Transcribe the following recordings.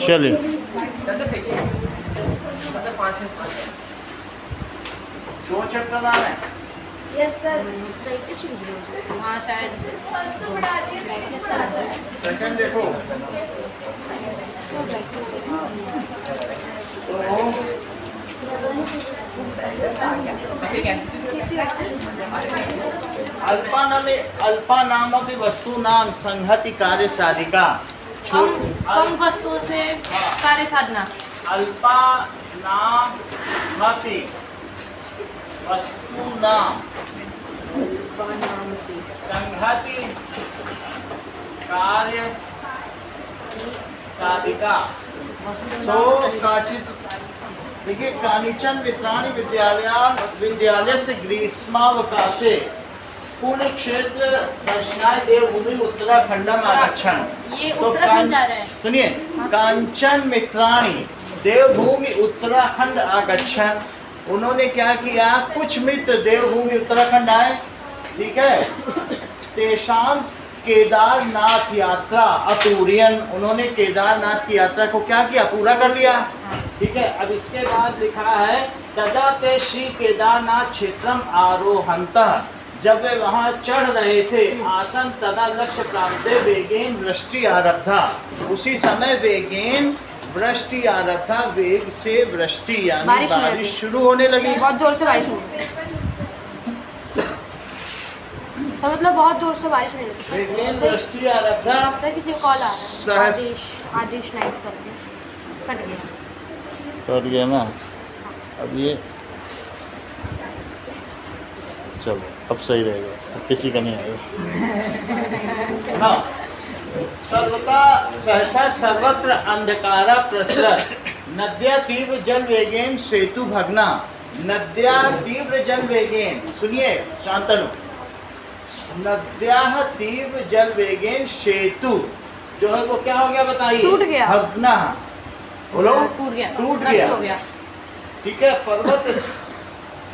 चलिए दो चैप्टर आ रहे हैं। Yes sir. हाँ शायद सेकंड देखो अल्पा नामपि वस्तूनां संहति कार्य साधिका। कम वस्तुओं से कार्य साधना। अल्पा नामपि वस्तूनां संहति कार्य साधिका। सो काचित देखिए कानिचन मित्राणि विद्यालय से ग्रीष्मावकाशे पुण्य क्षेत्र दर्शनाय देवभूमि उत्तराखंडम आगच्छन्। ये तो उत्तराखंड जा रहा है। सुनिए कांचन मित्राणि देवभूमि उत्तराखंड आगच्छन्। उन्होंने क्या किया, कुछ मित्र देवभूमि उत्तराखंड आए, ठीक है। तेषाम केदारनाथ यात्रा अपूर्यन, उन्होंने केदारनाथ की यात्रा को क्या किया, पूरा कर लिया, ठीक है। अब इसके बाद लिखा है तदा ते श्री केदारनाथ क्षेत्रम आरोहंतः, जब वे वहां चढ़ रहे थे आसन तदा लक्ष्य प्राप्त वेगेन वृष्टि आरब्धा, उसी समय वेगेन वृष्टि आरब्धा, वेग से वृष्टि यानी बारिश शुरू होने लगी। बहुत जोर से बारिश होने लगी। सर मतलब बहुत जोर से बारिश होने लगी। वेगेन वृष्टि आरब्धा। सर किसी का कॉल आ रहा है। सहस- आदेश नाइट करके कट गया। कर गया ना। अब ये चलो अब सही रहेगा, अब किसी का नहीं आएगा। हाँ। सर्वता सहसा सर्वत्र अंधकारा प्रसरत, नद्या तीव्र जल वेगेन सेतु भग्ना। नद्या तीव्र जल वेगेन, सुनिए शांतनु, नद्या तीव्र जल वेगेन सेतु जो है वो क्या हो गया बताइए, टूट गया। भग्ना, बोलो टूट गया, टूट नष्ट गया, हो गया। ठीक है। पर्वत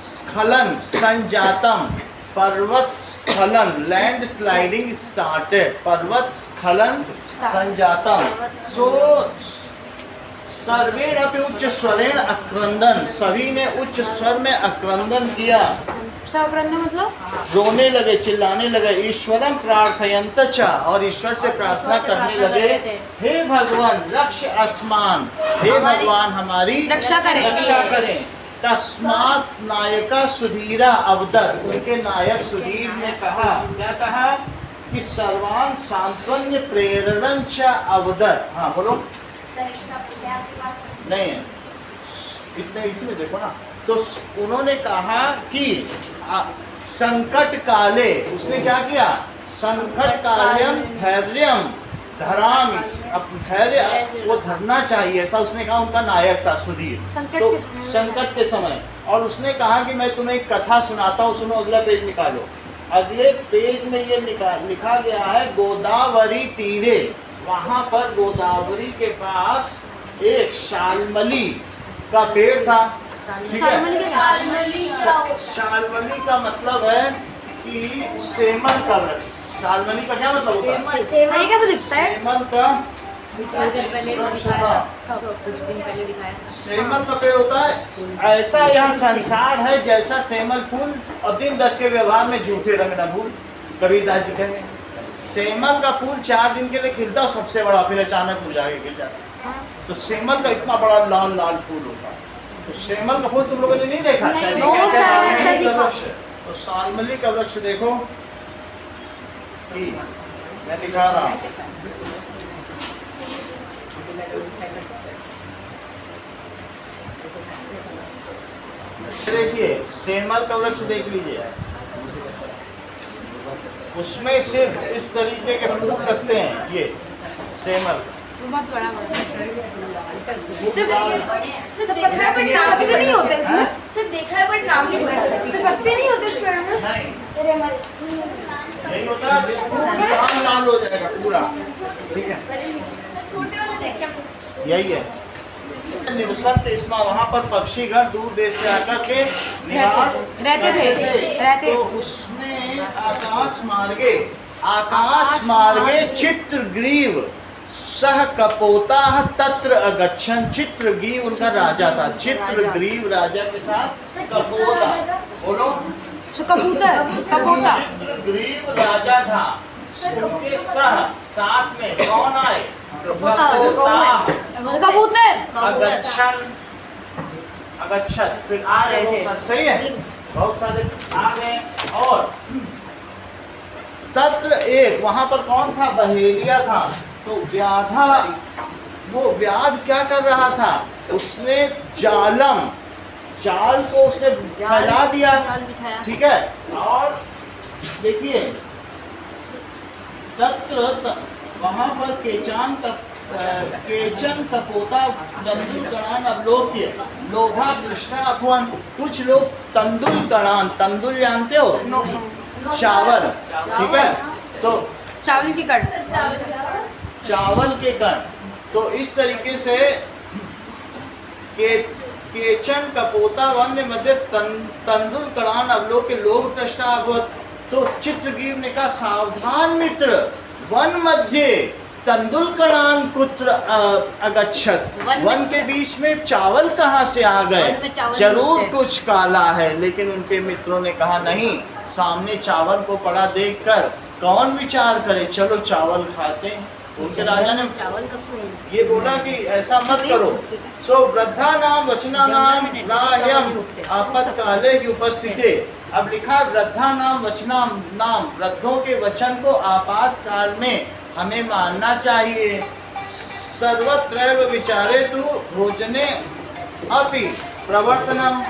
स्खलन संजातम, पर्वत स्खलन लैंड स्लाइडिंग स्टार्टेड, पर्वत स्खलन संजातम। सो सर्वेण अपि उच्च स्वरेण अक्रंदन, सभी ने उच्च स्वर में अक्रंदन किया, सवरंद मतलब रोने लगे, चिल्लाने लगे। ईश्वरम प्रार्थयंत च, और ईश्वर से प्रार्थना करने लगे, हे भगवान रक्ष अस्मान, हे भगवान हमारी रक्षा करें। रक्षा करें। तस्मात् नायका सुधीरा अवदत, उनके नायक सुधीर ने कहा, क्या कहा कि सर्वान सांत्वन्य प्रेरणं च अवदत। हाँ बोलो, नहीं है कितने इसमें देखो ना। तो उन्होंने कहा कि संकट काले, उसने क्या किया, संकट काल्यम धैर्यम धराम, धैर्य वो धरना चाहिए, ऐसा उसने कहा। उनका नायक था सुधीर, संकट तो के समय। संकट के समय। और उसने कहा कि मैं तुम्हें एक कथा सुनाता हूँ, सुनो, अगला पेज निकालो। अगले पेज में ये लिखा गया है गोदावरी तीरे, वहां पर गोदावरी के पास एक शालमली का पेड़ था, ठीक है। शालमली का मतलब है कि सेमल का वृक्ष। शालमली का क्या मतलब होता है, सही कैसे दिखता है? सेमल का थोड़ी देर पहले दिखाया था, कुछ दिन पहले दिखाया था। सेमल का पेड़ होता है। ऐसा यह संसार है जैसा सेमल फूल, और दिन 10 के व्यवहार में झूठे रंग न भूल, कबीरदास जी कहेंगे। सेमल का फूल 4 दिन के लिए खिलता, सबसे बड़ा, फिर अचानक मुरझा के गिर जाता। तो सेमल का इतना बड़ा लाल लाल फूल होता है। तो सेमल का फूल तुम लोगों ने नहीं देखा? नहीं, शायद वो क्या सर, शालमली का सर वृक्ष। तो शालमली का वृक्ष देखो, कि मैं दिखा रहा हूँ। देखिए सेमल का वृक्ष देख लीजिए, उसमें सिर्फ इस तरीके के फूल लगते हैं। ये सेमल बहुत बड़ा फूल सिर्फ पत्थर पर नाम भी नहीं होते इसमें, सिर्फ देखा है पर नाम नहीं पता, सिर्फ पत्ते नहीं होते इस पेड़ में। नहीं, यही होता है, लाल लाल हो जाएगा पूरा, ठीक है। छोटे वाले देख के यही है निवसत इसमें, वहाँ पर पक्षीगण दूर देश से आकर के निवास रहते थे। तो उसमें आकाश मार्गे चित्रग्रीव सह कपोता तत्र अगच्छन। चित्रग्रीव उनका राजा था, चित्रग्रीव राजा के साथ कपोता, बोलो कबूतर, कबूता, चित्रग्रीव राजा था, उनके साथ में कौन आए? कबूतर, अगच्छन, अगच्छत, फिर आ रहे बहुत सारे, सही है, बहुत सारे आ गए। और तत्र एक, वहां पर कौन था? बहेलिया था। तो व्याधा, वो व्याध क्या कर रहा था? उसने जालम, जाल को उसने फैला दिया, जाल बिछाया। ठीक है। और देखिए तत्र वहां पर केचन कपोता तंदुल कणान अवलोक्य लोभा कृष्णा अफवन। कुछ लोग तंदुल कणान, तंदुल जानते हो? चावल, ठीक है। तो चावल की कट, चावल के कण, तो इस तरीके से केचन कपोता वन्य मध्य तंदुल कणान अवलोक्य लोभ कृष्णा अभवत। तो चित्रग्रीव ने कहा सावधान मित्र, वन मध्य तंदुल कणान कुत्र अगच्छत। वन के बीच में चावल कहाँ से आ गए? जरूर कुछ काला है। लेकिन उनके मित्रों ने कहा नहीं, सामने चावल को पड़ा देखकर कौन विचार करे, चलो चावल खाते हैं। उनके राजा ने चावल कब से ये बोला कि ऐसा मत करो। सो वृद्धा नाम वचना नाम राह्यम आपत्काले की उपस्थिति। अब लिखा वृद्धा नाम वचना नाम, वृद्धों के वचन को आपातकाल में हमें मानना चाहिए। सर्वत्रैव विचारे तु भोजने अपि प्रवर्तनम।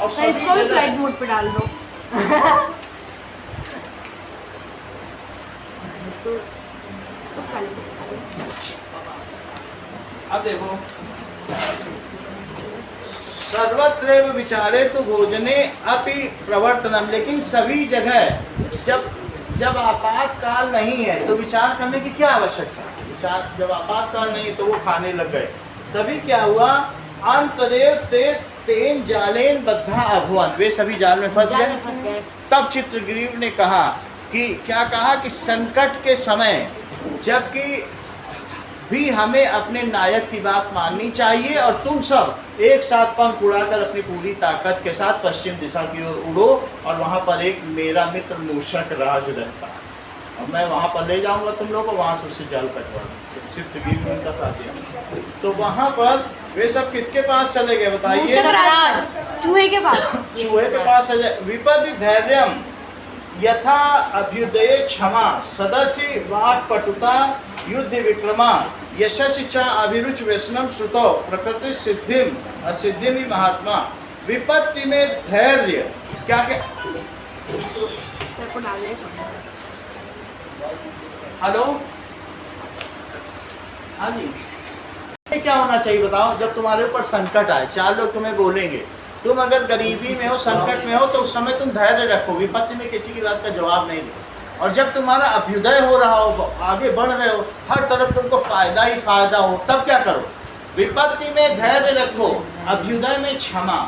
और इसको भी फ्लाइट मोड पे डाल दो। अब देखो, सर्वत्रैव विचारे तो भोजने अपि प्रवर्तनम। लेकिन सभी जगह जब आपातकाल नहीं है तो विचार करने की क्या आवश्यकता? विचार जब आपातकाल नहीं तो वो खाने लग गए। तभी क्या हुआ? अंतरेव ते तेन जालेन बद्धा अभवन, वे सभी जाल में फंस गए। तब चित्रग्रीव ने कहा कि क्या कहा कि संकट के समय जबकि भी हमें अपने नायक की बात माननी चाहिए और तुम सब एक साथ पंख उड़ाकर अपनी पूरी ताकत के साथ पश्चिम दिशा की ओर उड़ो। और वहाँ पर एक मेरा मित्र मूषक राज रहता है और मैं वहाँ पर ले जाऊँगा तुम लोग को, वहाँ से उससे जाल कटवाना। चित्रग्रीव उनका साथ दिया। तो वहाँ पर वे सब किसके पास चले गए बताइए? चूहे के पास, चूहे के पास। विपद धैर्यम यथा अभ्युदय क्षमा सदस्य वाक् पटुता युद्ध विक्रमा यशस्वी च अभिरुच व्यसनम श्रुतो प्रकृति सिद्धिम असिद्धिम महात्मा। विपत्ति में धैर्य क्या क्या? हेलो, हाँ जी, क्या होना चाहिए बताओ? जब तुम्हारे ऊपर संकट आए, चार लोग तुम्हें बोलेंगे, तुम अगर गरीबी में हो, संकट में हो, तो उस समय तुम धैर्य रखो, विपत्ति में किसी की बात का जवाब नहीं दो। और जब तुम्हारा अभ्युदय हो रहा हो, आगे बढ़ रहे हो, हर तरफ तुमको फायदा ही फायदा हो, तब क्या करो? विपत्ति में धैर्य रखो, अभ्युदय में क्षमा।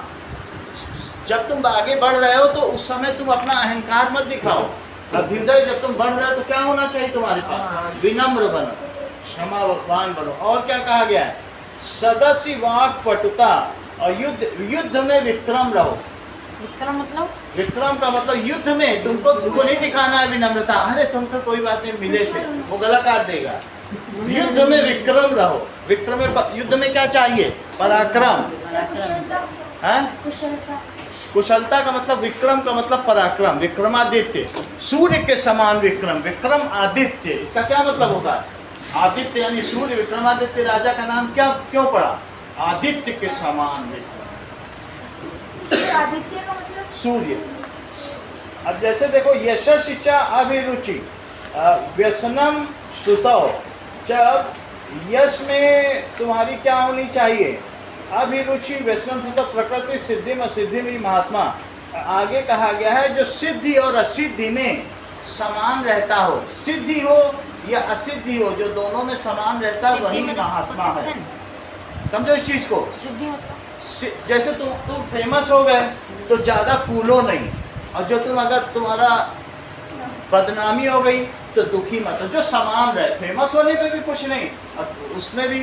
जब तुम आगे बढ़ रहे हो तो उस समय तुम अपना अहंकार मत दिखाओ। अभ्युदय जब तुम बढ़ रहे हो तो क्या होना चाहिए तुम्हारे पास? विनम्र बनो, क्षमावान बनो। और क्या कहा गया है? सदस्य वाक् पटुता, और युद्ध में विक्रम रहो। विक्रम मतलब? विक्रम का मतलब युद्ध में तुमको नहीं दिखाना है विनम्रता। अरे तुम तो कोई बात नहीं, मिले थे, वो गला काट देगा। युद्ध में विक्रम रहो। विक्रम में, युद्ध में क्या चाहिए? पराक्रम। कुशलता का मतलब, विक्रम का मतलब पराक्रम, विक्रमादित्य, सूर्य के समान विक्रम, विक्रम आदित्य। इसका क्या मतलब होता है? आदित्य यानी सूर्य। विक्रमादित्य राजा का नाम क्या क्यों पड़ा? आदित्य के समान विक्रम। आदित्य का मतलब सूर्य। अब जैसे देखो, यशस्वी च अभिरुचि व्यसनम श्रुतौ। जब यश में तुम्हारी क्या होनी चाहिए? अभिरुचि व्यसनम श्रुतौ प्रकृति सिद्धि में सिद्धि में महात्मा। आगे कहा गया है जो सिद्धि और असिद्धि में समान रहता हो, सिद्धि हो या असिद्धि हो, जो दोनों में समान रहता है वही महात्मा है। समझो इस चीज को। जैसे तुम फेमस हो गए तो ज़्यादा फूलो नहीं, और जो तुम अगर तुम्हारा बदनामी हो गई तो दुखी मत हो। जो समान रहे, फेमस होने पे भी कुछ नहीं, अब उसमें भी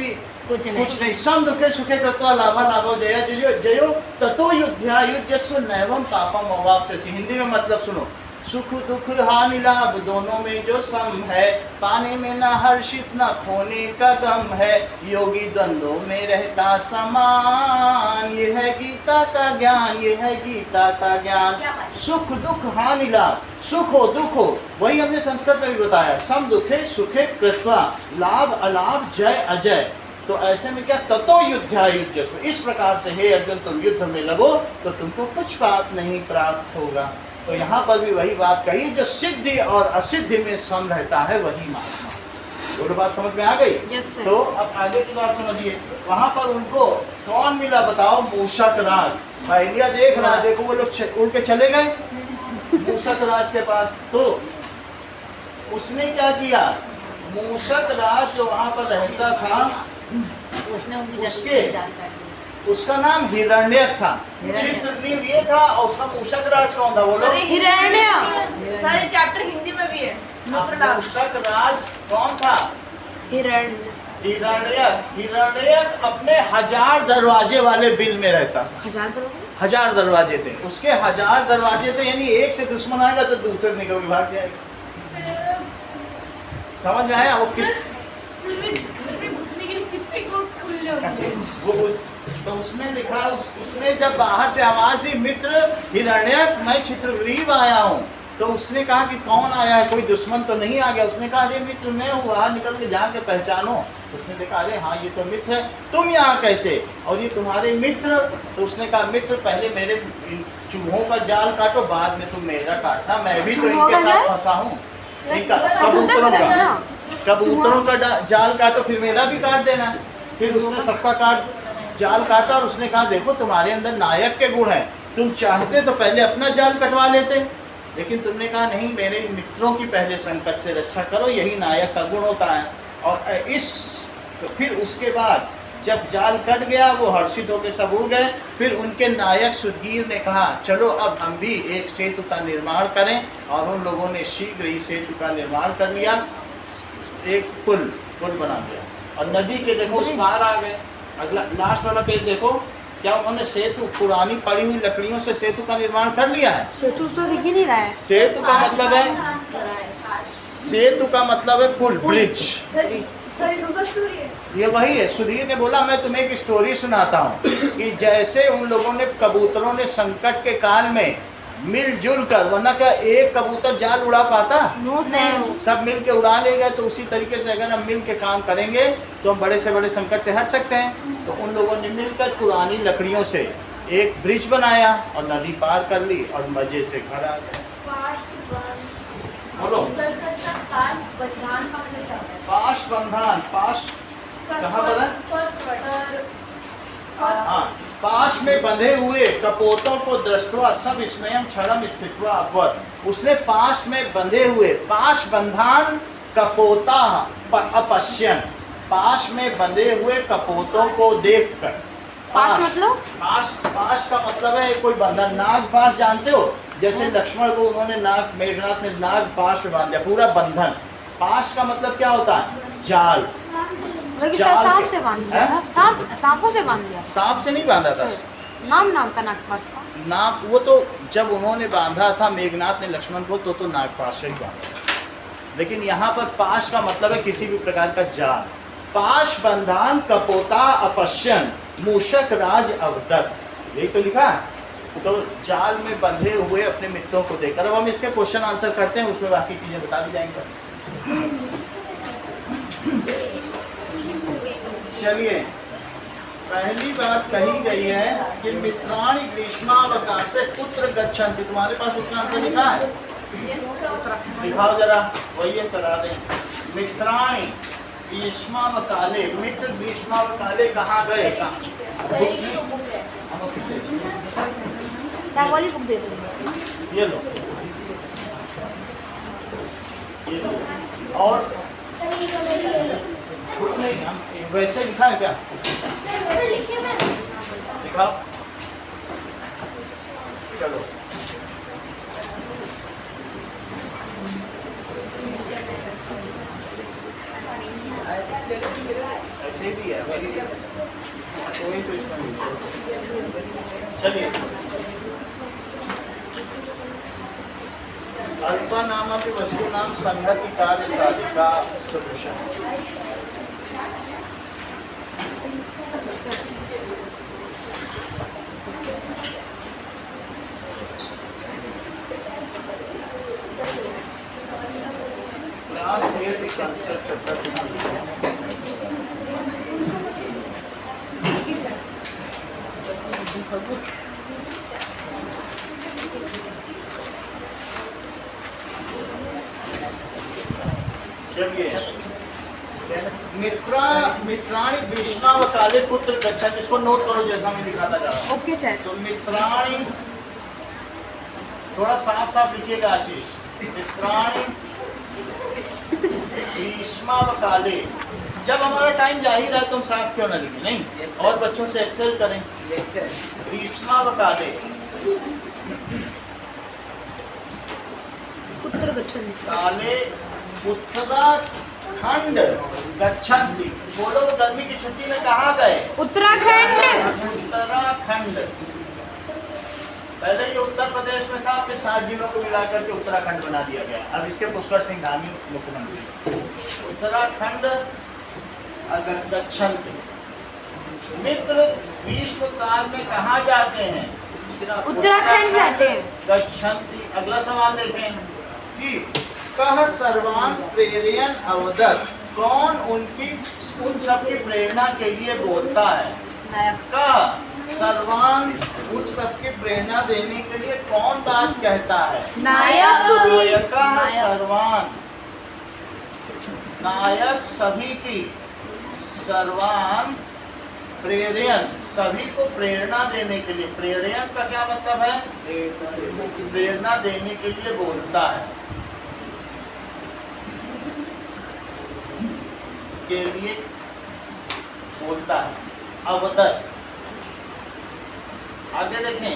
कुछ नहीं। सम दुखे सुखे कृत्वा लाभा लाभो जया जयो जयो ततो युद्ध्या युज्यस्व नैवम पापम अवाप्स्यसि। हिंदी में मतलब सुनो, सुख दुख हानि लाभ दोनों में जो सम है, पाने में न हर्षित न खोने का गम है, योगी द्वंद्वों में रहता समान, ये है गीता का ज्ञान, ये है गीता का ज्ञान। सुख दुख हानि लाभ, सुख हो दुख हो, वही हमने संस्कृत में भी बताया, सम दुखे सुखे कृत्वा, लाभ अलाभ जय अजय। तो ऐसे में क्या, ततो युद्ध्या युज्यस्व, इस प्रकार से हे अर्जुन तुम युद्ध में लगो तो तुमको कुछ पाप नहीं प्राप्त होगा। तो यहाँ पर भी वही बात कही, जो सिद्धि और असिद्धि में सम रहता है वही महात्मा। दोनों बात समझ में आ गई? Yes, sir. तो अब आगे की बात समझिए। वहां पर उनको कौन मिला बताओ? मूषक राज। पहलिया देख रहा, देखो वो लोग उड़ के चले गए मूषक राज के पास। तो उसने क्या किया? मूषक राज जो वहां पर रहता था, उसने उनकी उसके जान काट दी। उसका नाम हिरण्यक था, हिरण्यक। चित्रग्रीव ये था, और उसका मूषक राज कौन था बोलो? हिरण्य। सारे चैप्टर हिंदी में भी है। मूषक राज कौन था? हिरण्य। हिरण्यक। हिरण्यक अपने 1000 दरवाजे वाले बिल में रहता। 1000 दरवाजे थे उसके, 1000 दरवाजे थे, यानी एक से दुश्मन आएगा तो दूसरे से निकल के भाग जाएगा। समझ में आया? वो तो उसमें लिखा, उसने जब बाहर से आवाज दी, मित्र हिरण्यक मैं चित्रग्रीव आया हूँ, तो उसने कहा कि कौन आया है, कोई दुश्मन तो नहीं आ गया? उसने कहा अरे मित्र मैं हूँ, बाहर निकल के जाके पहचानो। उसने देखा अरे हाँ ये तो मित्र है, तुम यहाँ कैसे, और ये तुम्हारे मित्र? तो उसने कहा मित्र पहले मेरे चूहों का जाल काटो, बाद में तुम मेरा काटना, मैं भी तो इनके साथ फंसा हूँ। कबूतरों का जाल काटो, फिर मेरा भी काट देना। फिर उसने सबका जाल काटा, और उसने कहा देखो तुम्हारे अंदर नायक के गुण हैं, तुम चाहते तो पहले अपना जाल कटवा लेते, लेकिन तुमने कहा नहीं, मेरे मित्रों की पहले संकट से रक्षा करो, यही नायक का गुण होता है। और फिर उसके बाद जब जाल कट गया, वो हर्षित होकर सब उड़ गए। फिर उनके नायक सुधीर ने कहा चलो अब हम भी एक सेतु का निर्माण करें, और उन लोगों ने शीघ्र ही सेतु का निर्माण कर लिया, एक पुल बना दिया, और नदी के देखो उस पार आ गए। अगला लास्ट वाला पेज देखो, क्या उन्होंने सेतु, पुरानी पड़ी हुई लकड़ियों से सेतु का निर्माण कर लिया है? सेतु तो दिख ही नहीं रहा है। सेतु का मतलब है, सेतु का मतलब है पुल, ब्रिज। ये वही है। सुधीर ने बोला मैं तुम्हें एक स्टोरी सुनाता हूँ कि जैसे उन लोगों ने, कबूतरों ने संकट के काल में मिलजुल कर, वरना क्या एक कबूतर जाल उड़ा पाता? सब मिल के उड़ा ले गए। तो उसी तरीके से अगर हम मिल के काम करेंगे तो हम बड़े से बड़े संकट से हट सकते हैं। तो उन लोगों ने मिलकर पुरानी लकड़ियों से एक ब्रिज बनाया और नदी पार कर ली और मजे से घर आ गए। बोलो। पाश बंधन, पाश कहाँ पर है? हाँ, पाश में बंधे हुए कपोतों को दृष्टवा सब स्मयं क्षणम स्थित्वा अभवत्। उसने पाश में बंधे हुए, पाश बंधन कपोता अपश्यन, पाश में बंधे हुए कपोतों को देखकर। पाश मतलब? पाश का मतलब है कोई बंधन। नाग पाश जानते हो? जैसे लक्ष्मण को उन्होंने नाग, मेघनाथ ने नाग पाश में बांध दिया, पूरा बंधन। पाश का मतलब क्या होता है? जाल। सांप से बांध दिया था? सांपों से बांध दिया? सांप से नहीं बांधा था, नाम का नागपाश था। नाग, वो तो जब उन्होंने बांधा था मेघनाथ ने लक्ष्मण को, तो नागपाश से ही बांधा। लेकिन यहाँ पर पाश का मतलब है किसी भी प्रकार का जाल। पाश बंधन कपोता अपश्यन मूषक राज अवदत्त, यही तो लिखा है। तो जाल में बंधे हुए अपने मित्रों को देखकर। अब हम इसके क्वेश्चन आंसर करते हैं, उसमें बाकी चीजें बता दी जाएंगी। चलिए, पहली बात कही गई है कि मित्राणि ग्रीष्मावकाशे कुत्र गच्छन्ति। तुम्हारे पास इसका आंसर लिखा है? दिखाओ जरा, वही करा दें। मित्राणि ग्रीष्मावकाले, मित्र ग्रीष्मावकाले कहाँ गए? वाली बुक दे दो। ये लो, ये लो। और नहीं, हम वैसे लिखा है क्या? दिखाओ, चलो। ऐसे भी है कोई तो इसमें नहीं। चलिए अल्पा नाम अपनी वस्तु नाम संगति कार्य साधिका सदृशम। क्लास 8 संस्कृत चैप्टर मित्राणि भीष्मावकाले पुत्र गच्छन्ति। इसको नोट करो जैसा मैं दिखाता जा रहा हूँ। Okay sir. तो मित्राणि थोड़ा साफ साफ लिखिएगा आशीष। मित्राणि भीष्मावकाले, जब हमारा टाइम जाहिर है तुम साफ क्यों ना लिखें, नहीं Yes, और बच्चों से एक्सेल करें। Yes, sir. भीष्मावकाले पुत्र गच्छन्ति। काले उत्तराखंड गच्छन्ति। बोलो वो गर्मी की छुट्टी में कहाँ गए? उत्तराखंड। उत्तराखंड। पहले ये उत्तर प्रदेश में था, फिर 7 जिलों को मिलाकर के उत्तराखंड बना दिया गया। अब इसके पुष्कर सिंह धामी मुख्यमंत्री। उत्तराखंड गच्छन्ति। मित्र भीष्म काल में कहाँ जाते हैं? उत्तराखंड जाते हैं। गच्छन्ति। अगला सवाल देखें कि कह सर्वान प्रेरयन अवदत्, कौन उन सब की प्रेरणा के लिए बोलता है? कह सर्वान उन सब की प्रेरणा देने के लिए कौन बात कहता है? नायक सुधी। कह सर्वान, नायक सभी की, सर्वान प्रेरयन सभी को प्रेरणा देने के लिए। प्रेरयन का क्या मतलब है? प्रेरणा देने के लिए बोलता है, के लिए बोलता है। अवदत्। आगे देखें,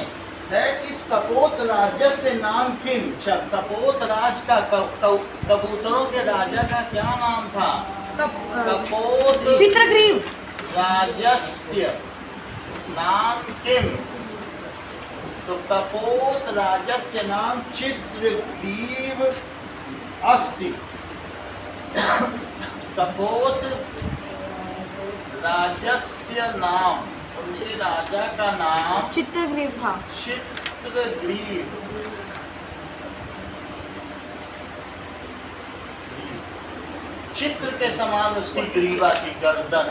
है किस कपोत राजस्य नाम किम? कपोत राज का कबूतरों के राजा का क्या नाम था? कपोत चित्रग्रीव। राजस्य नाम किम? तो कपोत राजस्य नाम चित्रग्रीव अस्ति। कपोत राजस्य नाम, उनके राजा का नाम चित्रग्रीव था। चित्रग्रीव। चित्र के समान उसकी ग्रीवा की गर्दन।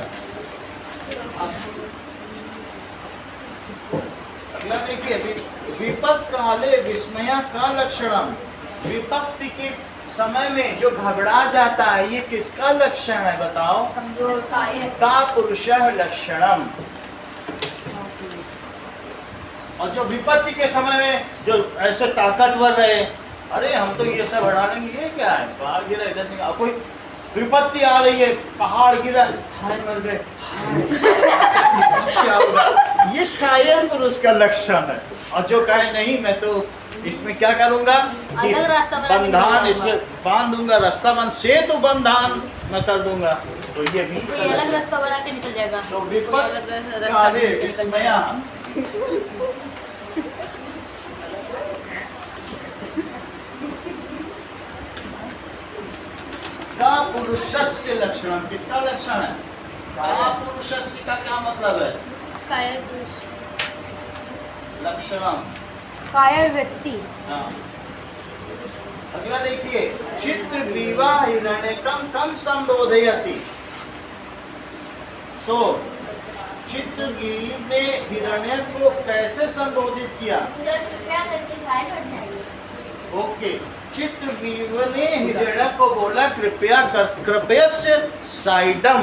अगला देखिए, विपत्त काले विस्मया का लक्षणम। विपत्ति के समय में जो घबरा जाता है, ये किसका लक्षण है बताओ? कमजोर का पुरुषः लक्षणम। और जो विपत्ति के समय में जो ऐसे ताकतवर रहे, अरे हम तो ये सब हटा लेंगे, ये क्या है? पहाड़ गिरा इधर से, कोई विपत्ति आ रही है, पहाड़ गिरा, हाय मर गए, क्या होगा? ये कायर पुरुष का लक्षण है। और जो कहे नहीं मैं तो इसमें क्या करूंगा, अलग रास्ता बना के बंधान निकल इसमें बांध दूंगा, रास्ता बंद से तो बंधान मैं कर दूंगा। तो ये भी कोई अलग रास्ता बना के निकल जाएगा। तो कोई अलग विपत्त रास्ता काले निकल विस्मया का पुरुषस्य लक्षण। किसका लक्षण है? का पुरुषस्य का क्या मतलब है? कायर पुरुष। लक्षणम। कायर व्यक्ति। हाँ। अगला देखिए, चित्र विवाह हिरण्यकम कम संबोधयति। तो चित्रगीव ने हिरण्यक को कैसे संबोधित किया? सर कृपया करके साइड हट जाइए। ओके, चित्रगीव ने हिरण्यक को बोला कृपया कर, कृपयस्य साइडम।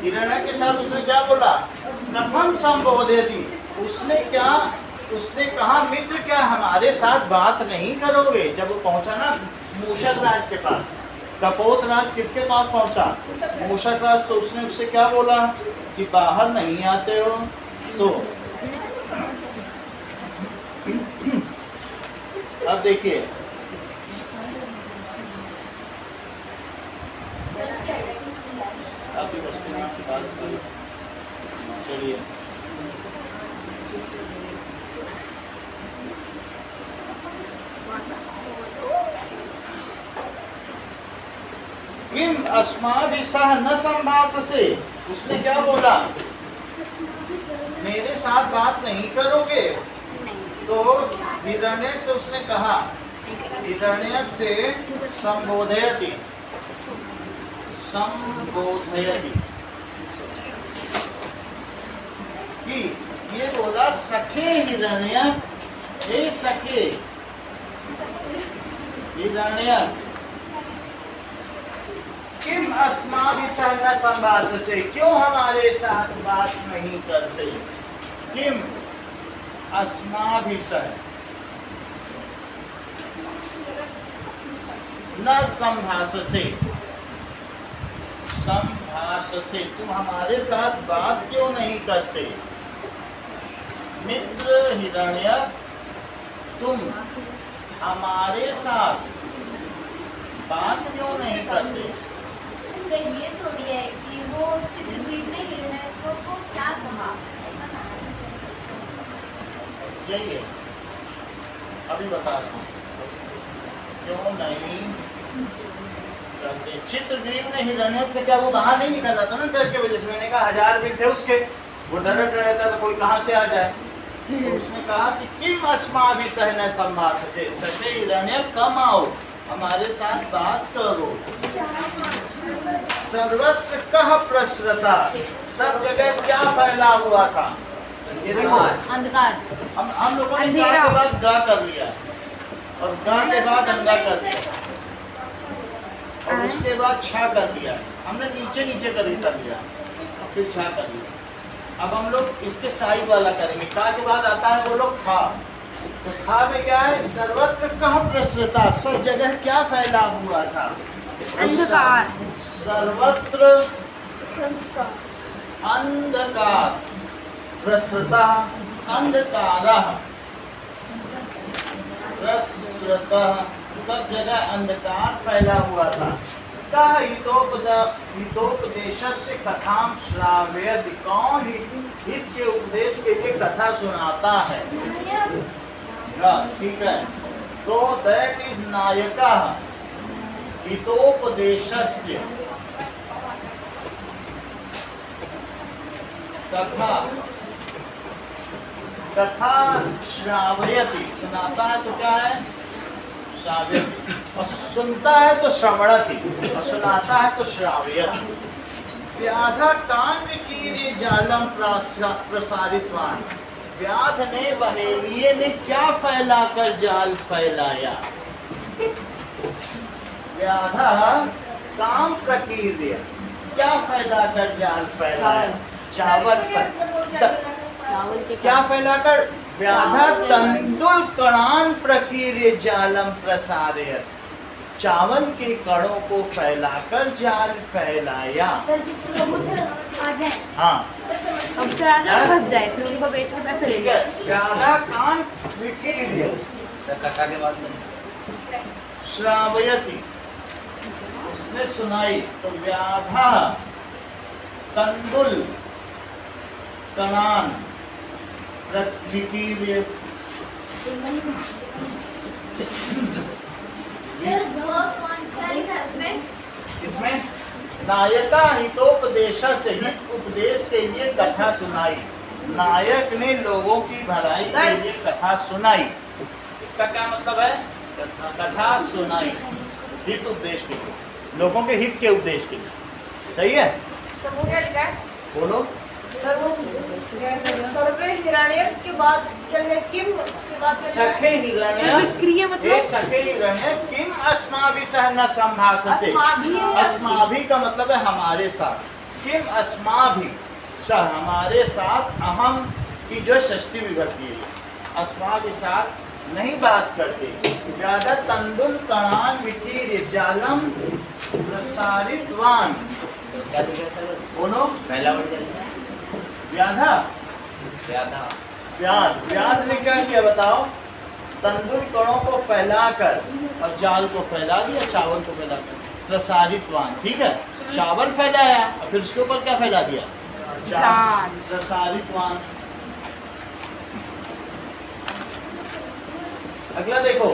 हिरण्यक के साथ उसने क्या बोला? कथम संबोधयति। उसने कहा मित्र क्या हमारे साथ बात नहीं करोगे? जब वो पहुंचा ना मूषक राज के पास, कपोत राज किसके पास पहुंचा? मूषक राज। तो उसने उससे क्या बोला कि बाहर नहीं आते हो? तो अब देखिए आप भी उसके नाम से बात करिए। चलिए किम अस्माभि सह न संभाषसे, उसने क्या बोला? मेरे साथ बात नहीं करोगे? तो हिरण्यक से उसने कहा, हिरण्यक से संबोधयति, संबोधयति कि ये बोला सखे हिरण्यक, हे सखे हिरण्यक, किम अस्माभि सह न संभाषसे, क्यों हमारे साथ बात नहीं करते? किम अस्माभि सह न संभाषसे, संभाषसे, तुम हमारे साथ बात क्यों नहीं करते? मित्र हिरण्यक, तुम हमारे साथ बात क्यों नहीं करते? तो ये थोड़ी है कि वो चित्रगुप्त ने हिरण्यक को क्या कहा, ऐसा कहा। यही है, अभी बता रहा हूँ क्यों नहीं करते। चित्रगुप्त ने हिरण्यक से क्या वो बाहर नहीं निकल रहा था ना डर के वजह से। मैंने कहा 1000 बिल थे उसके, वो डर रहता था कोई कहाँ से आ जाए। तो उसने कहा कि किम अस्माभि सह न संभाषसे, सखे हिरण्यक कम आओ, हमारे साथ बात करो। सर्वत्र कह प्रसरता, सब जगह क्या फैला हुआ था? ये देखो अंधकार। हम लोगों ने गा के बाद गा कर लिया, और गा के बाद अंधा कर दिया, और उसके बाद छा कर दिया। हमने नीचे नीचे कर लिया, और फिर छा कर लिया। अब हम लोग इसके साइड वाला करेंगे। का के बाद आता है वो लोग खा। तो खा में क्या है? सर्वत्र कह प्रसरता, सब जगह क्या फैला हुआ था? अंधकार। सर्वत्र अंधकार, प्रसरता अंधकारः, प्रसरतः, सब जगह अंधकार फैला हुआ था। कह हितोपदेशस्य कथाम श्रावयति, कौन हित के उपदेश के लिए कथा सुनाता है? ठीक है, तो दैट इज नायकः हितोपदेशस्य कथा, कथा श्रावयति, सुनाता है तो क्या है? श्रावयति। और सुनता है तो श्रवणति, और सुनाता है तो श्रावयति। व्याधा कान कीर्य जालम प्रसारितवान, व्याध ने, बहेलिये ने क्या फैलाकर जाल फैलाया? व्याधा काम प्रकीर्य, क्या फैलाकर जाल फैलाया? चावल क्या फैलाकर? व्याधा तंदुल कणान प्रकीर्य जालम प्रसारयत, चावल के कणों को फैलाकर जाल फैलाया। सर जिससे समुद्र आ जाए। हाँ, अब तो राजा फंस जाए, फिर उनको बेच कर पैसे ले ठीक लिया। है। व्याधा कान प्रकीर्य सर कथा के बाद श्रावयति, उसने सुनाई। तो व्याधा तंदुल कणान प्रकीर्य, सर बहुत कौन था उसमें? इसमें नायका हितोपदेश से, हित उपदेश के लिए कथा सुनाई। नायक ने लोगों की भलाई के लिए कथा सुनाई। इसका क्या मतलब है? कथा सुनाई हित उपदेश के लिए, लोगों के हित के उपदेश के लिए। सही है? तो वो क्या लिखा है? बोलो। सर्वे हिरण्यक के बाद चलने किम के बाद सखे हिरण्यक, क्रिया हे मतलब सखे हिरण्यक, किम अस्माभि सह न संभाषसे, अस्माभि का मतलब है हमारे साथ। किम अस्माभि सह, हमारे साथ, अहम की जो षष्ठी विभक्ति है, अस्मा के साथ नहीं बात करते। ज्यादा तंदुल कणान विकीर्य जालम प्रसारितवान, बोलो। पहला वर्ड व्याधा, व्याधा, व्याध, व्याध ने क्या किया बताओ? तंदूर कणों को फैलाकर और जाल को फैला दिया, चावल को फैलाकर प्रसारितवान। ठीक है, चावल फैलाया और फिर उसके ऊपर क्या फैला दिया? जाल। प्रसारितवान। अगला देखो,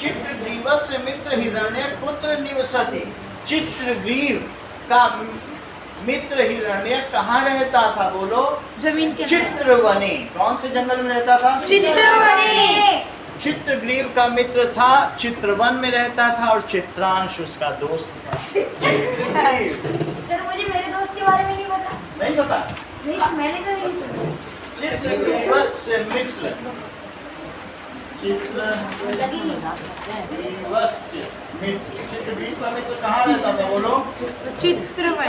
चित्रग्रीवस्य मित्र हिरण्यक पुत्र निवसति। चित्रग्रीव का मित्र हिरण्यक कहाँ रहता था? बोलो। जमीन के चित्रवने। कौन से जंगल में रहता था? चित्रवने। चित्रग्रीव का मित्र था, चित्रवन में रहता था और चित्रांश उसका दोस्त था। चित्रग्रीव। सर मुझे मेरे दोस्त के बारे में नहीं पता। नहीं पता? नहीं, मैंने कभी नहीं सुना। चित्रग्रीवस्य मित्र। लगी नहीं था। चित्रग्रीव का मित्र कहाँ रहता था? बोलो। चित्रवन।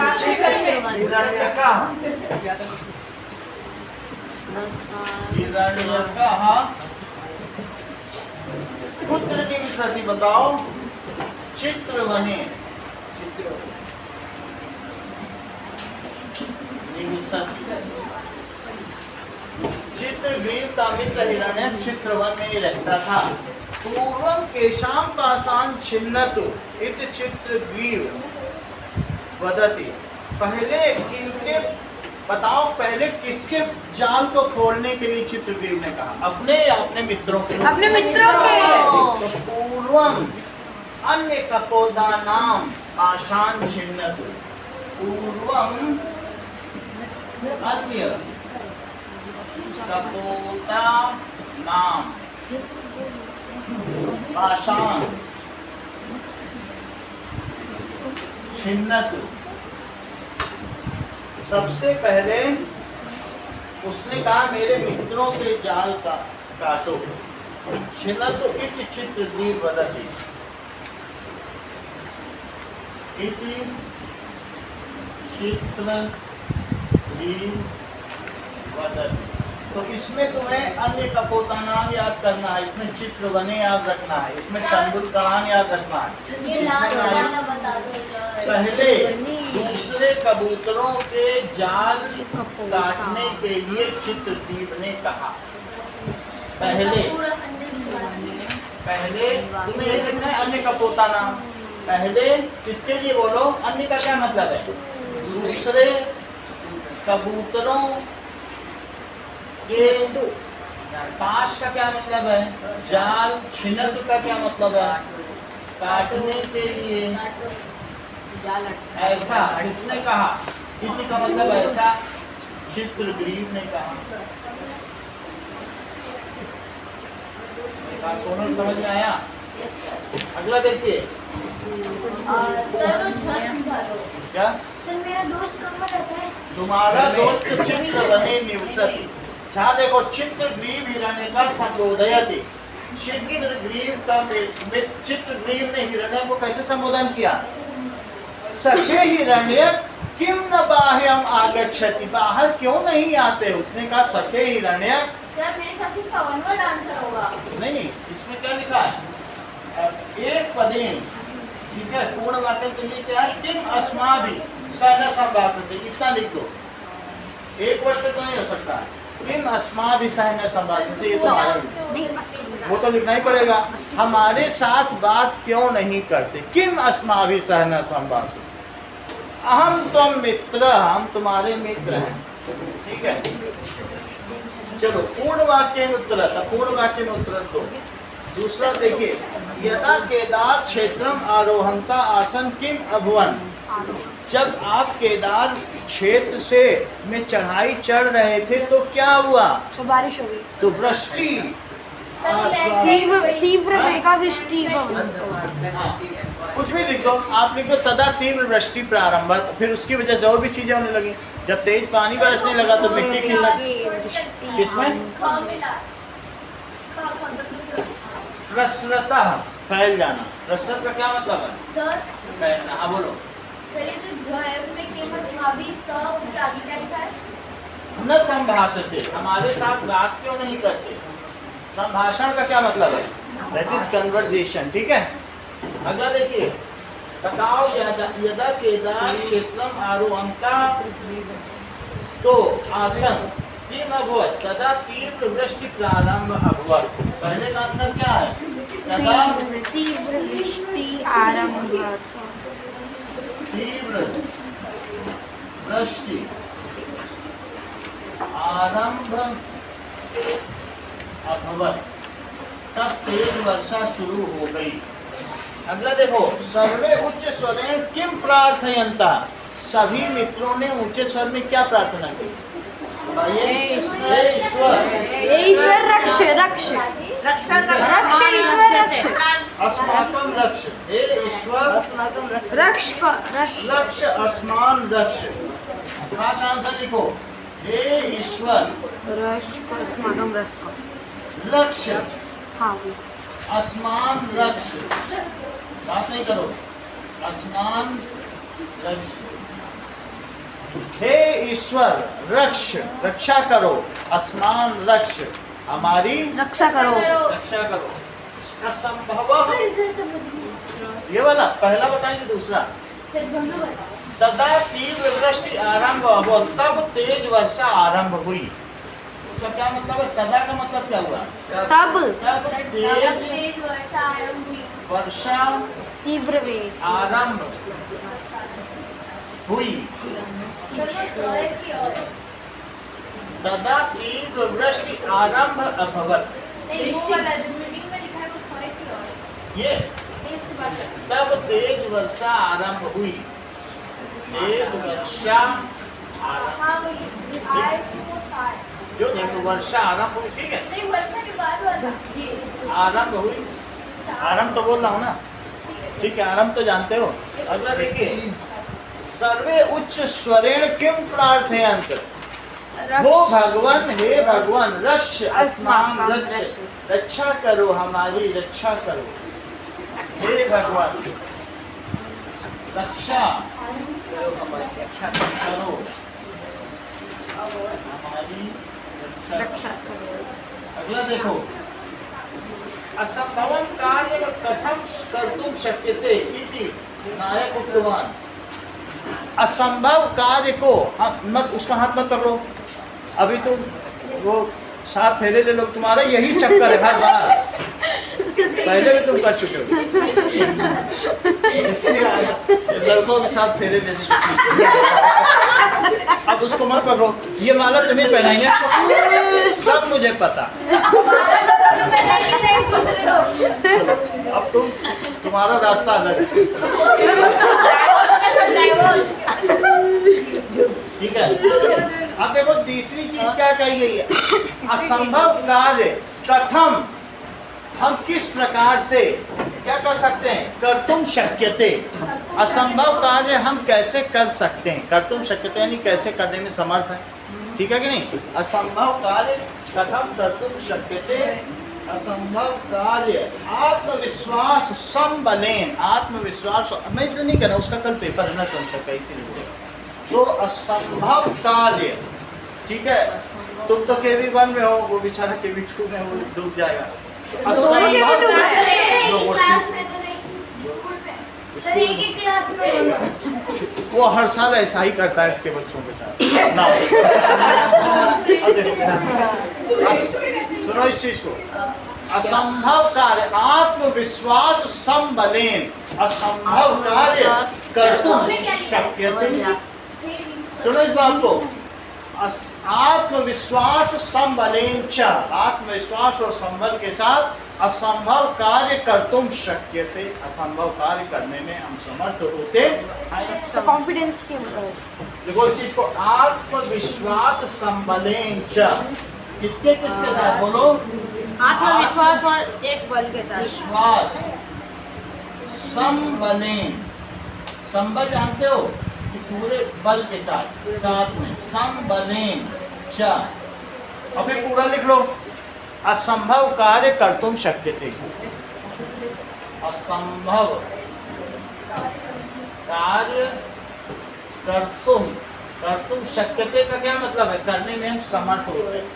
हिरण्यका। हिरण्यका पुत्र निवसति। बताओ। चित्रवने। निवसति। चित्रग्रीव का मित्र हिरण्यक चित्रवन में ही रहता था। पूर्वम केशाम पाषाण छिन्नतु इति चित्रग्रीव वदति। पहले इनके बताओ, पहले किसके जाल को खोलने के लिए चित्रग्रीव ने कहा? अपने या अपने मित्रों के? अपने मित्रों के। तो पूर्वम अन्य कपोदा नाम पाषाण छिन्नतु। पूर्वम अन्य कपोता नाम पाषाण छिन्नतु। सबसे पहले उसने कहा मेरे मित्रों के जाल का काटो। छिन्नतु इति चित्रग्रीव वदति। इति चित्रग्रीव वदति। तो इसमें तुम्हें अन्य कपोता नाम याद करना है, इसमें चित्रवने याद रखना है, इसमें तंदूर कलान याद रखना है। ये नाम वाला बता दो सर। पहले दूसरे कबूतरों के जाल काटने के लिए चित्रग्रीव ने कहा। पहले पूरा संदेश बता दीजिए। पहले तुम्हें ये लिखना है अन्य कपोता नाम। पहले किसके लिए? बोलो। अन्य का क्या मतलब है? दूसरे कबूतरों के। पाश का क्या मतलब है? जाल। छिन्नत का क्या मतलब है? काटने के लिए। ऐसा किसने कहा? इति का मतलब ऐसा चित्रग्रीव ने कहा। सोनल समझ में आया? अगला देखिए। सर वो झट उठा दो। क्या? सर मेरा दोस्त कहाँ रहता है? तुम्हारा दोस्त चित्रवने निवसति। यहाँ देखो, चित्रग्रीव हिरण्य का संबोधयति। चित्रग्रीव का चित्रग्रीव ने हिरण्य को कैसे संबोधन किया? सखे हिरण्य किम न बाह्यम आगच्छति। बाहर क्यों नहीं आते? उसने कहा सखे हिरण्य। सर मेरे साथ इसका वन वर्ड आंसर होगा। नहीं, इसमें क्या लिखा है? एक पदेन। ठीक है, पूर्ण वाक्य के लिए क्या है? किम अस्माभि सहन संभाषण से। इतना लिख दो। एक वर्ड से तो नहीं हो सकता। किम अस्माभि सहन संभाषण से, ये तो आएगा, वो तो लिखना ही पड़ेगा। हमारे साथ बात क्यों नहीं करते? किम अस्माभि सहन संभाषण से। अहम तुम मित्र, हम तुम्हारे मित्र हैं। ठीक है, चलो पूर्ण वाक्य में उत्तर। पूर्ण वाक्य में उत्तर दो। दूसरा देखिए, यदा केदार क्षेत्रम आरोहंता आसन किम अभवन। जब आप केदार क्षेत्र से में चढ़ाई चढ़ रहे थे तो क्या हुआ? तो बारिश हो गई। तो वृष्टि। तीव्र मेघावृष्टि। कुछ भी लिख दो, आप लिख दो तदा तीव्र वृष्टि प्रारंभ। फिर उसकी वजह से और भी चीजें होने लगी। जब तेज पानी बरसने लगा तो मिट्टी खिसक। किसमें? प्रसरता, फैल जाना। प्रसर का क्या मतलब है? सर फैलना। हाँ बोलो। सर ये जो झ है उसमें किम अस्माभि स उसके आगे क्या लिखा है? न संभाषण से। हमारे साथ बात क्यों नहीं करते? संभाषण का क्या मतलब है? That is conversation. ठीक है, अगला देखिए। बताओ, यदा केदार क्षेत्रम आरोहंता तो आसन किम अभवत् तदा तीव्र वृष्टि प्रारंभ अभवत्। पहले का आंसर क्या है? तदा तीव्र वृष्टि आरंभ तीव्र वृष्टि आरंभ अभवत्, तब तेज वर्षा शुरू हो गई। अगला देखो, सर्वे उच्च स्वरेण किम प्रार्थयन्ता, सभी मित्रों ने ऊंचे स्वर में क्या प्रार्थना की? बताइए। हे ईश्वर रक्ष रक्ष रक्षा रक्ष ईश्वर रक्ष अस्माकं रक्ष, हे ईश्वर रक्ष रक्ष अस्मान रक्ष। बात आंसर लिखो, हे ईश्वर अस्माकं रक्ष रक्ष हाँ अस्मान रक्ष। बात नहीं करो, अस्मान रक्ष। हे ईश्वर रक्ष, रक्षा करो, अस्मान रक्ष, हमारी रक्षा करो रक्षा करो। असंभव, ये वाला पहला बताएंगे, दूसरा तदा तीव्र वृष्टि आरंभ अभवत्, तब तेज वर्षा आरंभ हुई। इसका क्या मतलब है? तदा का मतलब क्या हुआ? तब तब तेज वर्षा तीव्र वेग आरंभ हुई। तदा तीव्र वृष्टि आरंभ अभवत्, ये तब तेज वर्षा आरंभ हुई। तेज वर्षा आरंभ, जो देखो वर्षा आरंभ हुई, ठीक है, आरंभ हुई। आरंभ तो बोल रहा हूँ ना, ठीक है, आरंभ तो जानते हो। अगला देखिए, सर्वे उच्च स्वरेण किम प्रार्थयन्त, हो भगवान, हे भगवान रक्ष अस्मान् रक्ष, रक्षा करो, हमारी रक्षा करो। हे भगवान रक्षा करो, हमारी रक्षा करो। अगला देखो, असंभवं कार्यं कथं कर्तुं शक्यते इति नायक उक्तवान्। असंभव कार्य को मत, उसका हाथ मत पकड़ो, अभी तुम वो 7 फेरे ले लो, तुम्हारा यही चक्कर है हर बार, पहले भी तुम कर चुके हो, इसलिए लड़कों के साथ फेरे ले। अब उसको मत पकड़ो, ये माला तुम्हें पहनाई है, सब मुझे पता। अब तुम्हारा रास्ता अलग है, ठीक है। अब देखो तीसरी चीज क्या कही गई है? असंभव कार्य कथम, हम किस प्रकार से क्या कर सकते हैं? कर्तुम शक्यते, असंभव कार्य हम कैसे कर सकते हैं? कर्तुम शक्यते यानी कैसे करने में समर्थ है, ठीक है कि नहीं? असंभव कार्य कथम कर्तुम शक्यते, असंभव कार्य आत्मविश्वास संबलेन, आत्मविश्वास, मैं इसलिए नहीं कह रहा, उसका कल पेपर है ना संस्कृत का, इसीलिए। तो असंभव कार्य, ठीक है, तुम तो KV1 में हो, वो बेचारा KV2 में वो डूब जाएगा। असंभव वो हर साल ऐसा ही करता है के बच्चों के साथ ना। सुनो इस चीज को, असंभव कार्य आत्मविश्वास संबलेन, असंभव कार्य कर्तुम शक्यते। सुनो इस बात को, आत्मविश्वास संबलेन च, आत्मविश्वास और संबल के साथ असंभव कार्य कर्तुम शक्यते, असंभव कार्य करने में हम समर्थ होते हैं। कॉन्फिडेंस के देखो इस चीज को, आत्मविश्वास संबलेन च, किसके किसके साथ बोलो? आत्मविश्वास और एक बल के साथ। विश्वास संबलेन, संबल जानते हो कि पूरे बल के साथ, साथ में संबलेन च। अब फिर पूरा लिख लो, असंभव कार्य कर्तुम शक्यते, असंभव कार्य कर्तुम, कर्तुम शक्यते का क्या मतलब है? करने में हम समर्थ होते हैं।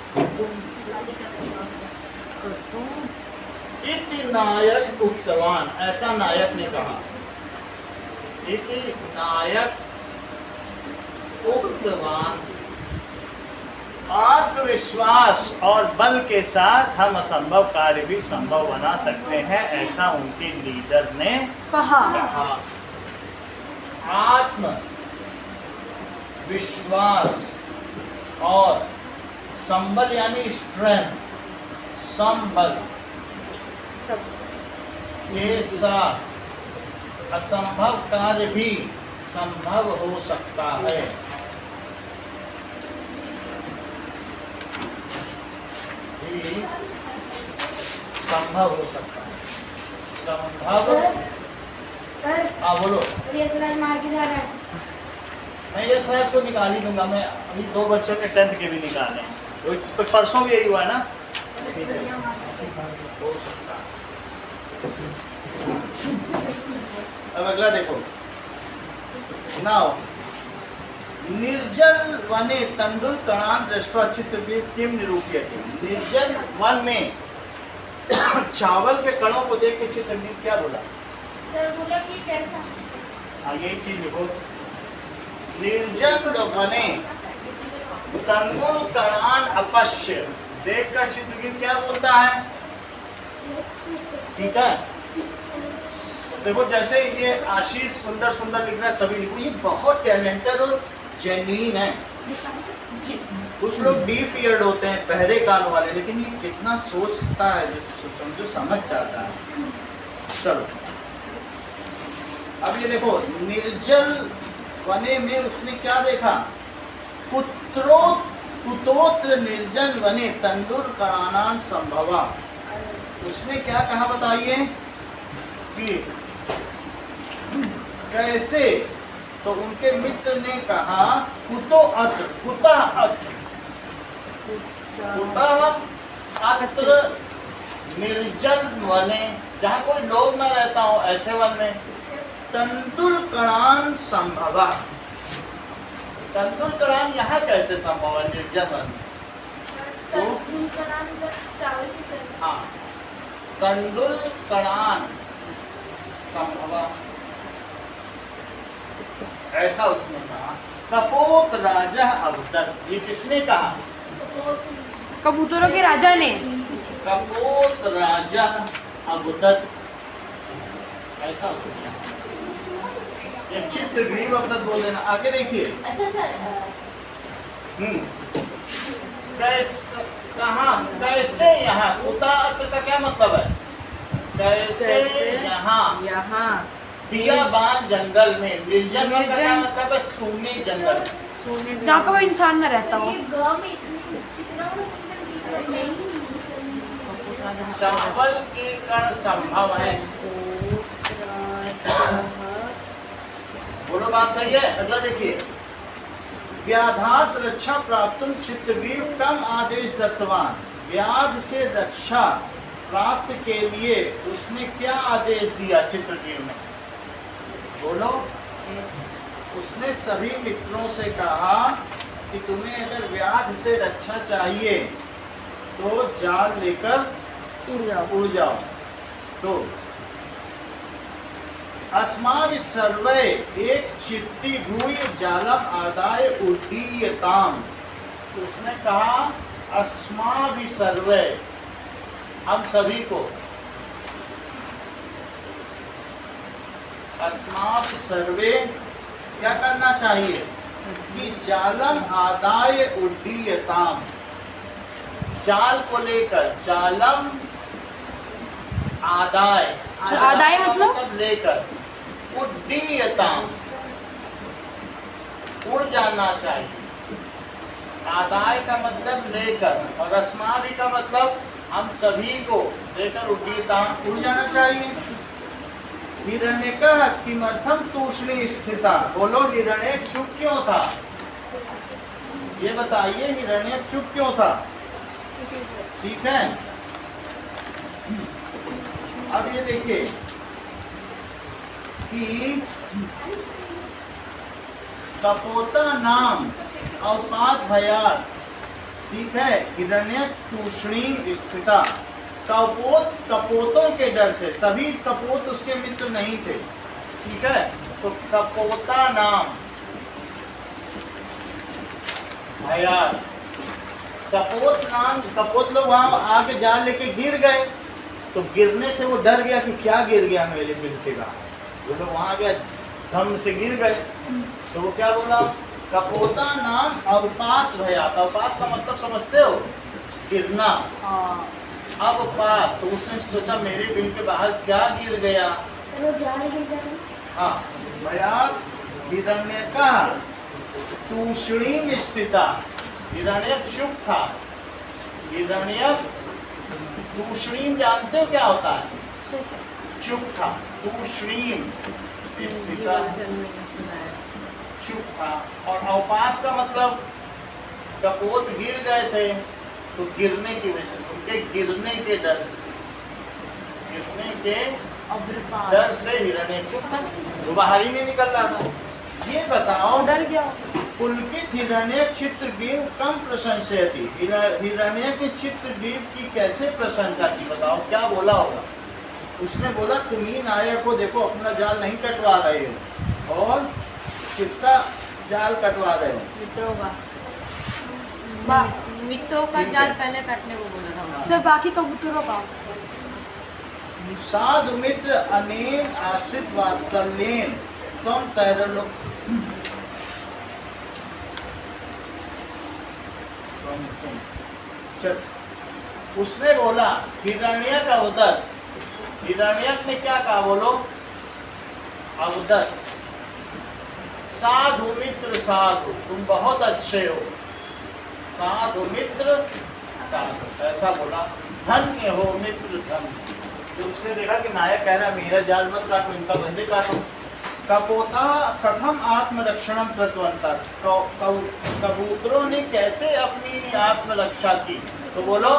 इति नायक उक्तवान, ऐसा नायक ने कहा। इति नायक उक्तवान, आत्मविश्वास और बल के साथ हम असंभव कार्य भी संभव बना सकते हैं, ऐसा उनके लीडर ने कहा। कहा। आत्म विश्वास और संबल यानी स्ट्रेंथ, संबल के साथ असंभव कार्य भी संभव हो सकता है। भी संभव हो सकता है। संभव। सर हाँ बोलो। ये सर मार के जा रहा है। मैं ये शायद को निकाल ही दूंगा। मैं अभी 2 बच्चों के 10th के भी निकाले हैं, तो परसों भी यही हुआ ना। हो सकता है। अब अगला देखो। नाउ निर्जल वने तंडुल कणान दृष्ट्वा चित्र किम निरूप्यते। निर्जल वन में चावल के कणों को देख के चित्रगुप्त क्या बोला? सर बोला कि कैसा? हाँ यही चीज लिखो। निर्जल वने तंडुल कणान अपश्य, देखकर चित्रगुप्त क्या बोलता है? ठीक है, देखो जैसे ये आशीष सुंदर सुंदर लिख रहा है, सभी लिखो, ये बहुत टैलेंटेड और जेन्युइन है। कुछ लोग डीप ईयर्ड होते हैं, बहरे कान वाले, लेकिन ये कितना सोचता है, जो समझ जाता है। चलो अब ये देखो, निर्जल वने में उसने क्या देखा? कुतोत्र निर्जन वने तंडुल कणानान संभवा। उसने क्या कहा बताइए कि कैसे? तो उनके मित्र ने कहा कुतो अत्र, कुतः अत्र, कुतः अत्र निर्जन वने, जहाँ कोई लोग न रहता हो ऐसे वन में तंडुल कणान संभवा। तंडुल कणान यहाँ कैसे संभव है निर्जन वन में? तंदूर का नाम सर चावल की तरह। हाँ, तंडुल कणान संभवा, ऐसा उसने कहा। कपोत राजा अवदत्त, ये किसने कहा? कबूतरों के राजा ने। कपोत राजा अवदत्त, ऐसा उसने कहा। ये चित्रग्रीव अवदत्त बोल देना। आगे देखिए। अच्छा सर कहाँ कैसे यहाँ? कुतः का क्या मतलब है? कैसे यहाँ बियाबान जंगल में। निर्जन वन का क्या मतलब है? सूने जंगल, जहाँ पे कोई इंसान न रहता हो। ये गांव में इतना बड़ा सुंदर नहीं। संभल के कण संभव है। बोलो बात सही है। अगला देखिए। व्याधात रक्षा प्राप्त चित्रवीर कम आदेश दत्तवान। व्याध से रक्षा प्राप्त के लिए उसने क्या आदेश दिया चित्रवीर ने? बोलो। उसने सभी मित्रों से कहा कि तुम्हें अगर व्याध से रक्षा चाहिए तो जाल लेकर उड़ जाओ। तो अस्माभि सर्वे एक चित्ती भूय जालम आदाय उड्डीयताम। उसने कहा अस्माभि सर्वे, हम सभी को, अस्माभि सर्वे क्या करना चाहिए? कि जालम आदाय उड्डीयताम, जाल को लेकर, जालम आदाय, आदाय मतलब लेकर, उड्डीयताम उड़ जाना चाहिए। आदाय का मतलब लेकर, और अस्माभि का मतलब हम सभी को लेकर उड्डीयताम उड़ जाना चाहिए। हिरण्यकः किमर्थम तूष्णी स्थिता। बोलो हिरण्यक चुप क्यों था? ये बताइए, हिरण्यक चुप क्यों था? ठीक है, अब ये देखिए कि कपोता नाम अवपात भयात, ठीक है, हिरण्यक तूष्णी स्थिता। कपोतों के डर से, सभी कपोत उसके मित्र नहीं थे, ठीक है, तो कपोता नाम भयात, कपोत लोग वहां आके जाल लेके गिर गए, तो गिरने से वो डर गया कि क्या गिर गया मेरे बिल के का, वो लोग वहां गया धम से गिर गए। तो वो क्या बोला, कपोता नाम अवपात भया। अवपात का मतलब समझते हो, गिरना। अवपात, तो उसने सोचा मेरे बिल के बाहर क्या गिर गया। सर वो जाल गिर गया। हाँ भया हिरण्यका तूष्णीम स्थिता। हिरण्यक चुप था। हिरण्यक तूष्णीम जानते हो क्या होता है, चुप था। तूष्णीम स्थिता, चुप था। और अवपात का मतलब कपोत गिर गए थे तो गिरने की वजह से, उनके गिरने के डर से, गिरने के डर से हिरण्य चुप था, वो बाहर ही नहीं निकल रहा था। ये बताओ, डर गया। पुलकित हिरण्य चित्रदीप कम प्रशंसयति। हिरण्य के चित्रदीप की कैसे प्रशंसा की, बताओ क्या बोला होगा। उसने बोला तुम ही नायक को देखो, अपना जाल नहीं कटवा रहे हो, और किसका जाल कटवा रहे हो, मित्रों का ठीक जाल है। पहले काटने को बोला था उन्होंने। सर बाकी कबूतरों का साधु मित्र अनेन आश्रित वात्सल्येन तुम तैरलो। उसने बोला हिरण्यक अवदत, हिरण्यक ने क्या कहा बोलो, अवदत, साधु मित्र साधु, तुम बहुत अच्छे हो, साधु मित्र साधु, ऐसा बोला। धन्य हो मित्र धन्य। तो उसने देखा कि नायक कह रहा है मेरा जाल मत काटो, इनका बंदे काटो। कपोता कथम आत्मरक्षणम कृतवन्तः, कबूतरों ने कैसे अपनी आत्मरक्षा की, तो बोलो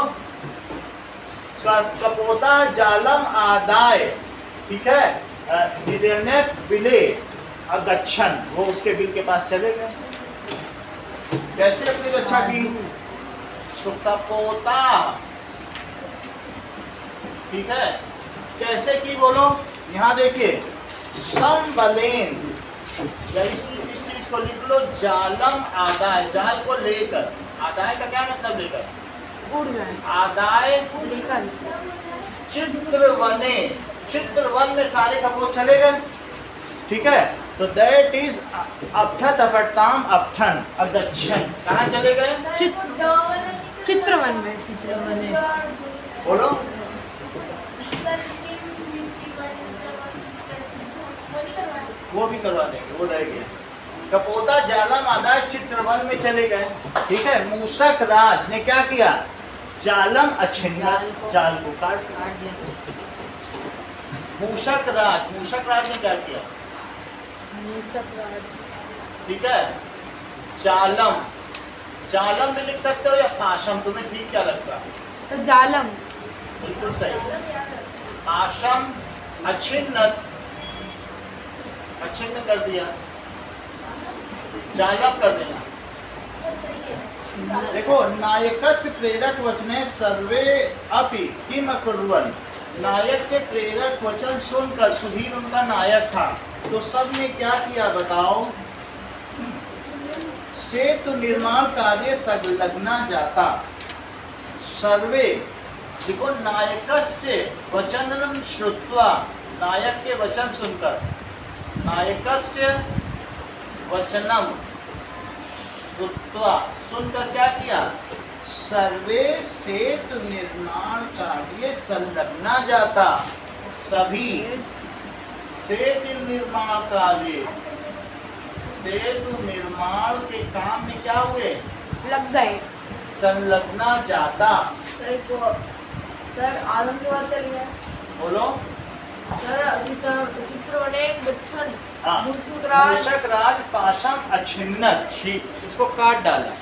कपोता जालम आदाय, ठीक है, हिरण्यक बिले अगच्छन, वो उसके बिल के पास चले गए। कैसे अपनी रक्षा की, तो कपोता, ठीक है, कैसे की बोलो, यहाँ देखिए संबलेन, इस चीज को लिख लो, जालम आदाय, जाल को लेकर, आदाय का क्या मतलब लेकर, उड़ जाए आदाय लेकर। चित्रवने, चित्रवन में सारे कपोत चले गए, ठीक है, तो दैट इज अभ्यत अपटाम अपठन अगच्छन, कहाँ चले गए, चित्रवन में। बोलो वो भी करवा देंगे, वो रह गया। कपोता जालम आदाय चित्रवन में चले गए, ठीक है। मूषक राज ने क्या किया, जालम अछिन्न, जाल को काट दिया। मूषक राज ने क्या किया, ठीक है। जालम, जालम भी लिख सकते हो या पाशम, तुम्हें ठीक क्या लगता है, तो जालम, बिल्कुल सही। पाशम अछिन्न, अछिन्न कर दिया, जालम कर देना। देखो नायकस्य प्रेरक वचने सर्वे अपि किम अकुर्वन्, नायक के प्रेरक वचन सुनकर, सुधीर उनका नायक था, तो सब ने क्या किया बताओ, सेतु निर्माण कार्य संलग्ना जाता। सर्वे, देखो नायकस्य वचनम श्रुत्वा, नायक के वचन सुनकर, नायकस्य वचनम श्रुत्वा, सुनकर क्या किया, सर्वे सेतु निर्माण कार्य संलग्ना जाता, सभी सेतु निर्माण कार्य, सेतु निर्माण के काम में क्या हुए, लग गए। संलग्ना जाता। सर आदम की बात करिए। बोलो सर चित्रवने गच्छन, हाँ, मूषक राज, मूषक राज पाशम अछिन्न, इसको काट डाला,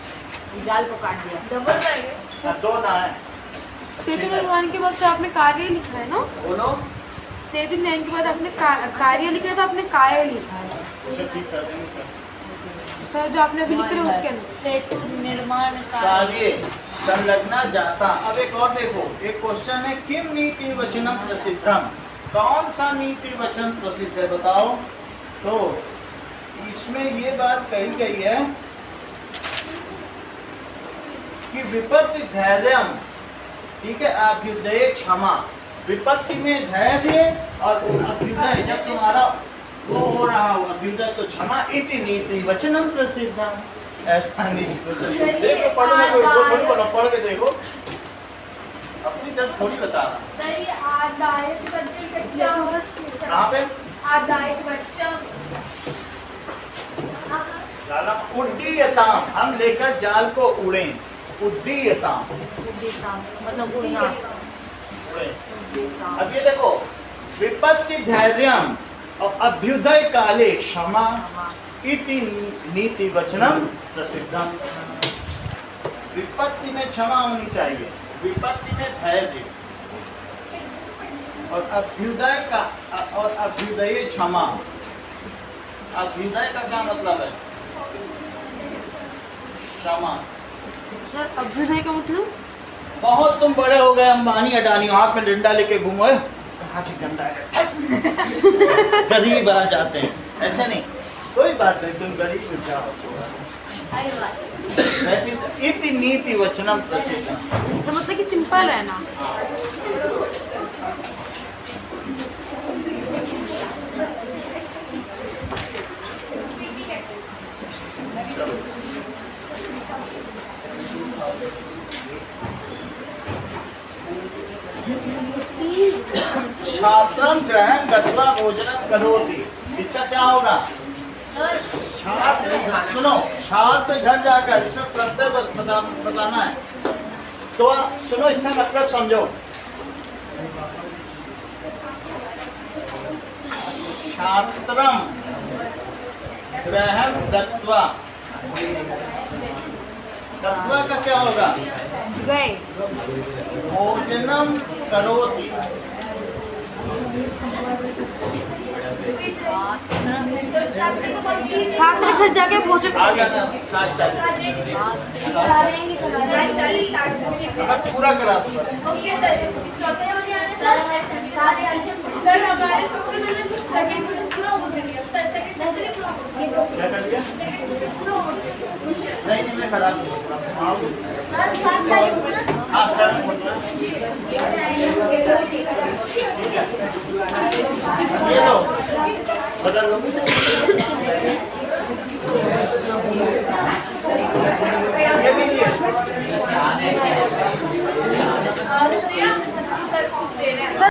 जाल को काट दिया। डबल रहेंगे। हाँ, दो ना है। सेतु निर्माण के बाद से आपने कार्य लिखा है ना, बोलो सेतु निर्माण के बाद आपने कार्य लिखा है, तो आपने काय लिखा है। उसे ठीक कर देंगे सर जो आपने अभी लिख रहे हैं उसके अंदर सेतु निर्माण कार्य संलग्ना जाता। अब एक और देखो, एक क्वेश्चन है, किम नीति वचनम प्रसिद्धम, कौन सा नीति वचन प्रसिद्ध है बताओ। तो इसमें ये बात कही गई है कि विपत्ति धैर्यम, ठीक है, अभ्युदय क्षमा। विपत्ति में धैर्य और अभ्युदय, जब तुम्हारा वो हो रहा हो अभ्युदय तो क्षमा। इति नीति वचनम प्रसिद्धम, ऐसा नहीं देखो, पढ़ो पढ़ के देखो, अपनी तरफ थोड़ी बता रहा। सर ये आदायक बच्चा कहाँ पे? आदायक बच्चा उड्डीयताम, हम लेकर जाल को उड़े। उड्डीयताम, मतलब उड़ना। उड़े। अब ये देखो, विपत्ति धैर्यम और अभ्युदय काले क्षमा, इति नीति वचनम प्रसिद्धम। विपत्ति में क्षमा होनी चाहिए, विपत्ति में धैर्य, और अभ्युदय क्षमा। अभ्युदय का क्या मतलब है? क्षमा। सर अभ्युदय का मतलब? बहुत तुम बड़े हो गए, अंबानी अडानी, हाथ में डंडा लेके घूमो, कहाँ से गंदा है, गरीब आ जाते हैं, ऐसे नहीं, कोई बात नहीं, तुम गरीब हो जाओ। That is इति नीति वचनम प्रसिद्धम। तो मतलब कि सिंपल है ना। छात्रम ग्रहण गत्वा भोजनम करोति, इसका क्या होगा? छात्र, सुनो, छात्र घर जाकर, इसमें प्रत्यय बताना है, तो सुनो इसका मतलब समझो। छात्रम ग्रहण गत्वा, गत्वा का क्या होगा? गए। भोजनम करोति, छात्र घर जाके भोजन। आ जाना साथ चल, पूरा करा दो। ओके सर, चौथे बजे आने सर, सारे आइटम सर हमारे संस्कृत में सेकंड क्वेश्चन पूरा हो गया सर, सेकंड नहीं पूरा हो गया। क्या कर दिया? पूरा हो गया। नहीं मैं करा दूँगा। सर 7:40 में हाँ सर, मतलब ये लो, बदल लो।